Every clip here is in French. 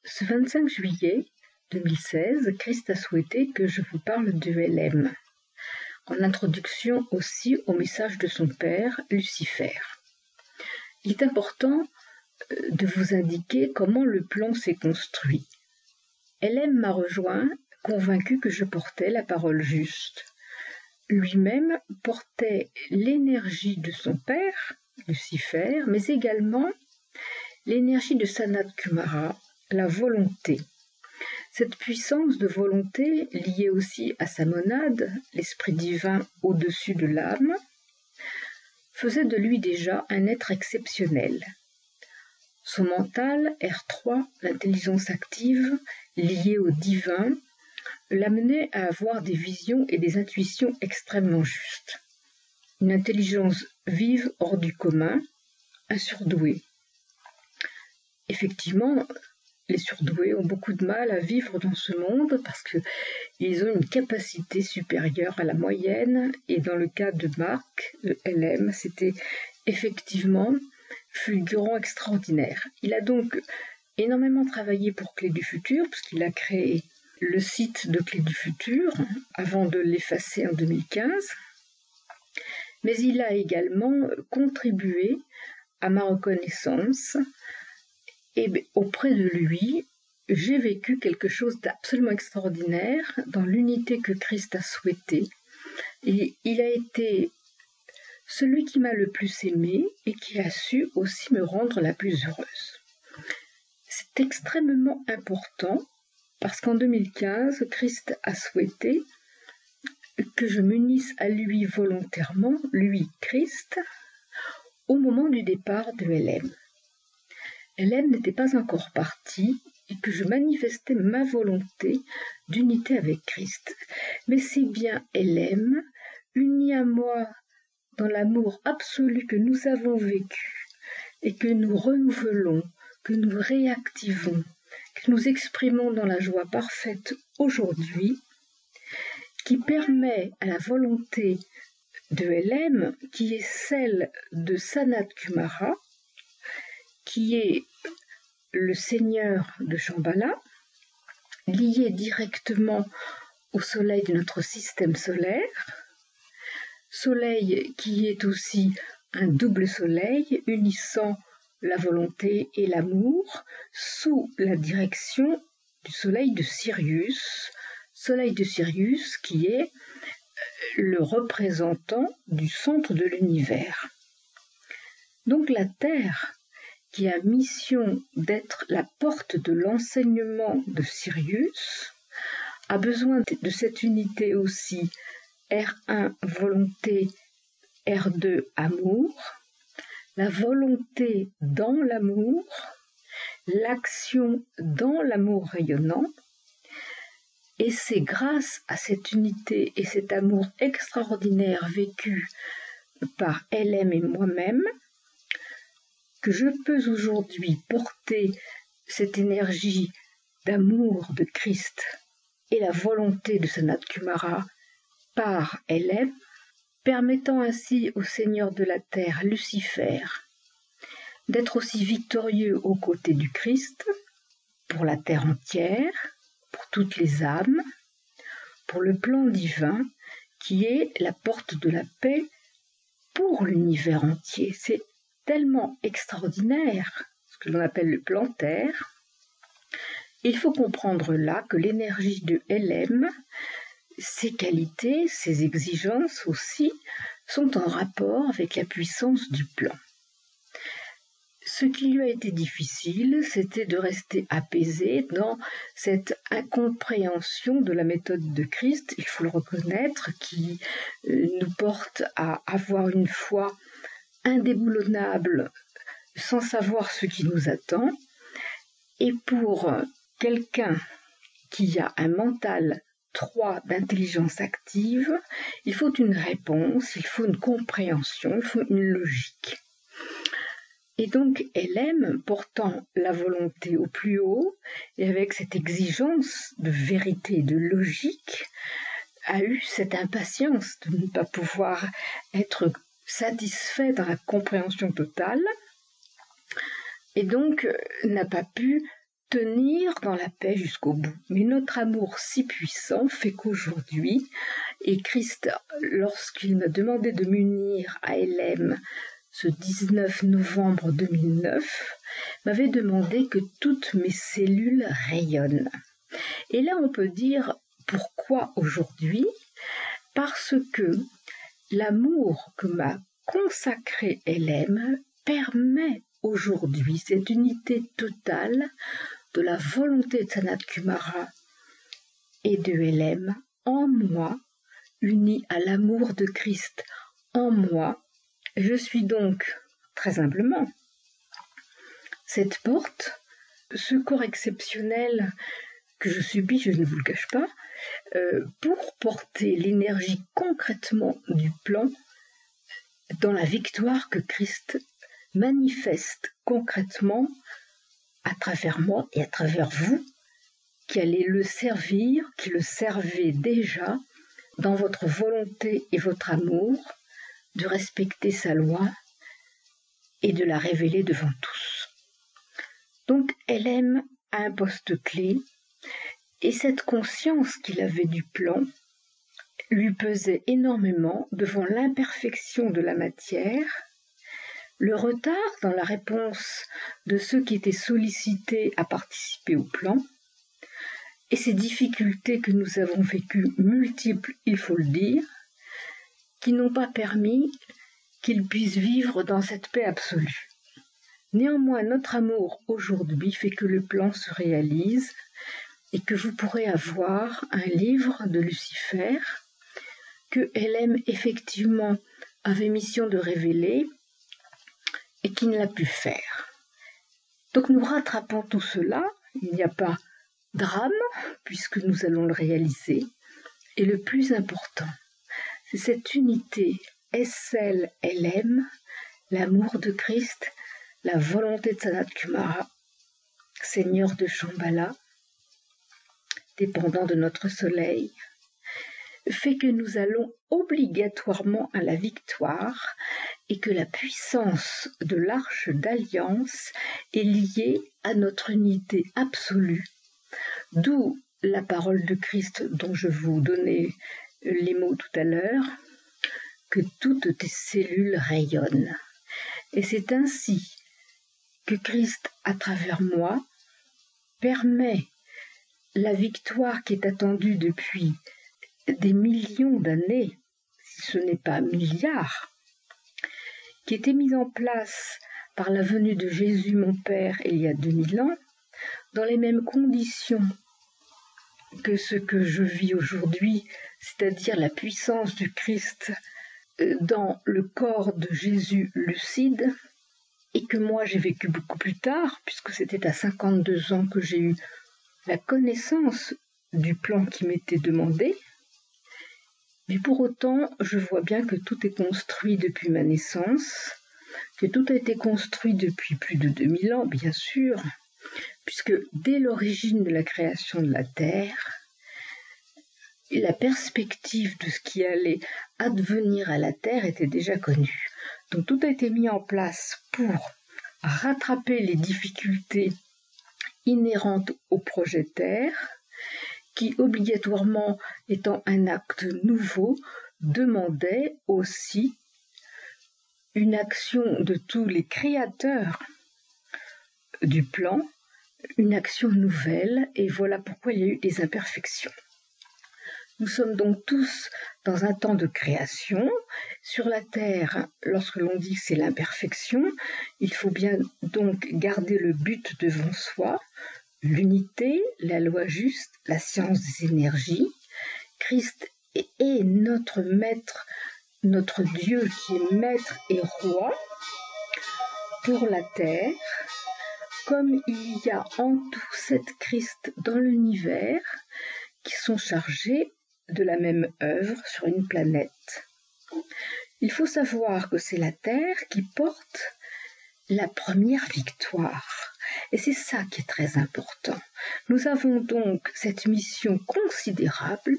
Ce 25 juillet 2016, Christ a souhaité que je vous parle de LM, en introduction aussi au message de son père, Lucifer. Il est important de vous indiquer comment le plan s'est construit. LM m'a rejoint, convaincu que je portais la parole juste. Lui-même portait l'énergie de son père, Lucifer, mais également l'énergie de Sanat Kumara, la volonté. Cette puissance de volonté, liée aussi à sa monade, l'esprit divin au-dessus de l'âme, faisait de lui déjà un être exceptionnel. Son mental, R3, l'intelligence active, liée au divin, l'amenait à avoir des visions et des intuitions extrêmement justes. Une intelligence vive hors du commun, un surdoué. Effectivement, les surdoués ont beaucoup de mal à vivre dans ce monde parce qu'ils ont une capacité supérieure à la moyenne, et dans le cas de Marc, de LM, c'était effectivement fulgurant, extraordinaire. Il a donc énormément travaillé pour Clé du Futur, puisqu'il a créé le site de Clé du Futur avant de l'effacer en 2015, mais il a également contribué à ma reconnaissance, et auprès de lui, j'ai vécu quelque chose d'absolument extraordinaire dans l'unité que Christ a souhaitée. Et il a été celui qui m'a le plus aimé et qui a su aussi me rendre la plus heureuse. C'est extrêmement important parce qu'en 2015, Christ a souhaité que je m'unisse à lui volontairement, lui, Christ, au moment du départ de LM. LM n'était pas encore parti et que je manifestais ma volonté d'unité avec Christ. Mais c'est bien LM, uni à moi dans l'amour absolu que nous avons vécu et que nous renouvelons, que nous réactivons, que nous exprimons dans la joie parfaite aujourd'hui, qui permet à la volonté de LM, qui est celle de Sanat Kumara, qui est le seigneur de Shambhala, lié directement au soleil de notre système solaire, soleil qui est aussi un double soleil unissant la volonté et l'amour sous la direction du soleil de Sirius qui est le représentant du centre de l'univers. Donc la Terre, qui a mission d'être la porte de l'enseignement de Sirius, a besoin de cette unité aussi, R1 volonté, R2 amour, la volonté dans l'amour, l'action dans l'amour rayonnant, et c'est grâce à cette unité et cet amour extraordinaire vécu par LM et moi-même que je peux aujourd'hui porter cette énergie d'amour de Christ et la volonté de Sanat Kumara par LM, permettant ainsi au Seigneur de la Terre, Lucifer, d'être aussi victorieux aux côtés du Christ, pour la Terre entière, pour toutes les âmes, pour le plan divin, qui est la porte de la paix pour l'univers entier. C'est tellement extraordinaire, ce que l'on appelle le plan Terre. Il faut comprendre là que l'énergie de LM, ses qualités, ses exigences aussi, sont en rapport avec la puissance du plan. Ce qui lui a été difficile, c'était de rester apaisé dans cette incompréhension de la méthode de Christ, il faut le reconnaître, qui nous porte à avoir une foi indéboulonnable sans savoir ce qui nous attend. Et pour quelqu'un qui a un mental 3 d'intelligence active, il faut une réponse, il faut une compréhension, il faut une logique. Et donc LM, portant la volonté au plus haut, et avec cette exigence de vérité, de logique, a eu cette impatience de ne pas pouvoir être satisfait dans la compréhension totale, et donc n'a pas pu tenir dans la paix jusqu'au bout. Mais notre amour si puissant fait qu'aujourd'hui, et Christ, lorsqu'il m'a demandé de m'unir à LM ce 19 novembre 2009, m'avait demandé que toutes mes cellules rayonnent. Et là, on peut dire pourquoi aujourd'hui ? Parce que l'amour que m'a consacré LM permet aujourd'hui cette unité totale de la volonté de Sanat Kumara et de LM en moi, unie à l'amour de Christ en moi. Je suis donc, très humblement, cette porte, ce corps exceptionnel que je subis, je ne vous le cache pas, pour porter l'énergie concrètement du plan dans la victoire que Christ manifeste concrètement à travers moi et à travers vous, qui allez le servir, qui le servez déjà dans votre volonté et votre amour de respecter sa loi et de la révéler devant tous. Donc LM a un poste clé, et cette conscience qu'il avait du plan lui pesait énormément devant l'imperfection de la matière, le retard dans la réponse de ceux qui étaient sollicités à participer au plan, et ces difficultés que nous avons vécues multiples, il faut le dire, qui n'ont pas permis qu'il puisse vivre dans cette paix absolue. Néanmoins, notre amour aujourd'hui fait que le plan se réalise et que vous pourrez avoir un livre de Lucifer que LM effectivement avait mission de révéler et qui ne l'a pu faire. Donc nous rattrapons tout cela, il n'y a pas drame puisque nous allons le réaliser. Et le plus important, c'est cette unité SL-LM, l'amour de Christ, la volonté de Sanat Kumara, Seigneur de Shambhala, dépendant de notre soleil, fait que nous allons obligatoirement à la victoire et que la puissance de l'arche d'alliance est liée à notre unité absolue, d'où la parole de Christ dont je vous donnais les mots tout à l'heure, que toutes tes cellules rayonnent. Et c'est ainsi que Christ, à travers moi, permet la victoire qui est attendue depuis des millions d'années, si ce n'est pas milliards, qui était mise en place par la venue de Jésus, mon Père, il y a 2000 ans, dans les mêmes conditions que ce que je vis aujourd'hui, c'est-à-dire la puissance du Christ dans le corps de Jésus lucide, et que moi j'ai vécu beaucoup plus tard, puisque c'était à 52 ans que j'ai eu la connaissance du plan qui m'était demandé. Mais pour autant, je vois bien que tout est construit depuis ma naissance, que tout a été construit depuis plus de 2000 ans, bien sûr, puisque dès l'origine de la création de la Terre, la perspective de ce qui allait advenir à la Terre était déjà connue. Donc tout a été mis en place pour rattraper les difficultés inhérentes au projet Terre, qui obligatoirement étant un acte nouveau, demandait aussi une action de tous les créateurs du plan, une action nouvelle, et voilà pourquoi il y a eu des imperfections. Nous sommes donc tous dans un temps de création. Sur la Terre, lorsque l'on dit que c'est l'imperfection, il faut bien donc garder le but devant soi, l'unité, la loi juste, la science des énergies. Christ est notre maître, notre Dieu qui est maître et roi pour la Terre, comme il y a en tout 7 Christ dans l'univers qui sont chargés de la même œuvre sur une planète. Il faut savoir que c'est la Terre qui porte la première victoire. Et c'est ça qui est très important. Nous avons donc cette mission considérable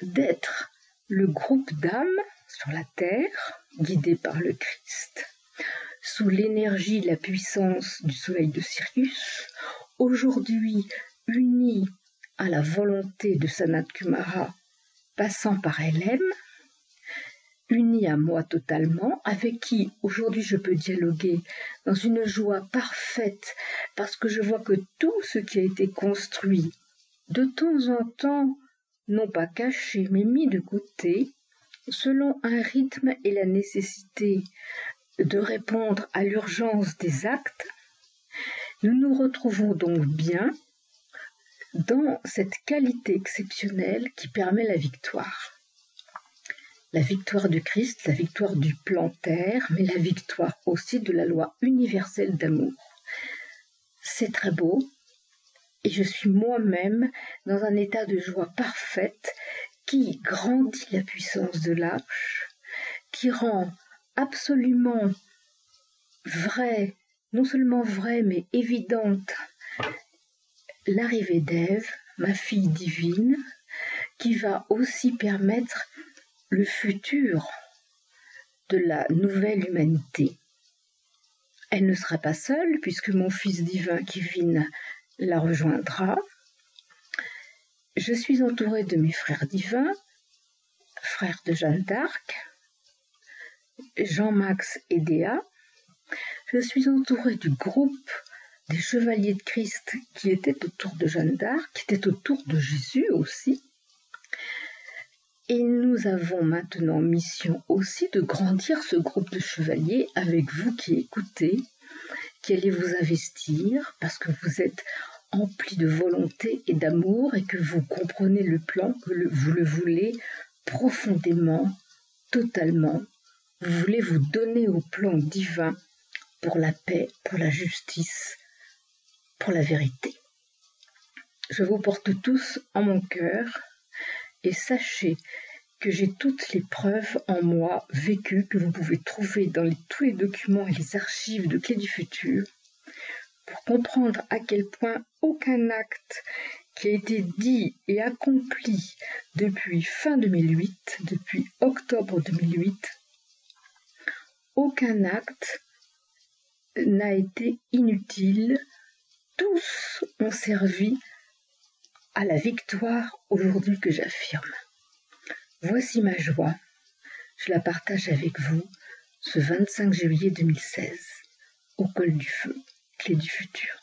d'être le groupe d'âmes sur la Terre, guidé par le Christ, sous l'énergie, la puissance du soleil de Sirius, aujourd'hui unie à la volonté de Sanat Kumara, passant par LM, unie à moi totalement, avec qui aujourd'hui je peux dialoguer dans une joie parfaite, parce que je vois que tout ce qui a été construit, de temps en temps, non pas caché, mais mis de côté, selon un rythme et la nécessité de répondre à l'urgence des actes, nous nous retrouvons donc bien dans cette qualité exceptionnelle qui permet la victoire. La victoire de Christ, la victoire du plan terre, mais la victoire aussi de la loi universelle d'amour. C'est très beau et je suis moi-même dans un état de joie parfaite qui grandit la puissance de l'arche, qui rend absolument vrai, non seulement vrai, mais évidente, l'arrivée d'Ève, ma fille divine, qui va aussi permettre le futur de la nouvelle humanité. Elle ne sera pas seule, puisque mon fils divin Kevin la rejoindra. Je suis entourée de mes frères divins, frères de Jeanne d'Arc, Jean-Max et Déa. Je suis entourée du groupe des chevaliers de Christ qui étaient autour de Jeanne d'Arc, qui étaient autour de Jésus aussi. Et nous avons maintenant mission aussi de grandir ce groupe de chevaliers avec vous qui écoutez, qui allez vous investir parce que vous êtes emplis de volonté et d'amour et que vous comprenez le plan, que vous le voulez profondément, totalement. Vous voulez vous donner au plan divin pour la paix, pour la justice, pour la vérité. Je vous porte tous en mon cœur et sachez que j'ai toutes les preuves en moi vécues que vous pouvez trouver dans tous les documents et les archives de Clé du Futur pour comprendre à quel point aucun acte qui a été dit et accompli depuis fin 2008, depuis octobre 2008, aucun acte n'a été inutile. Tous ont servi à la victoire aujourd'hui que j'affirme. Voici ma joie. Je la partage avec vous ce 25 juillet 2016, au col du feu, Clé du Futur.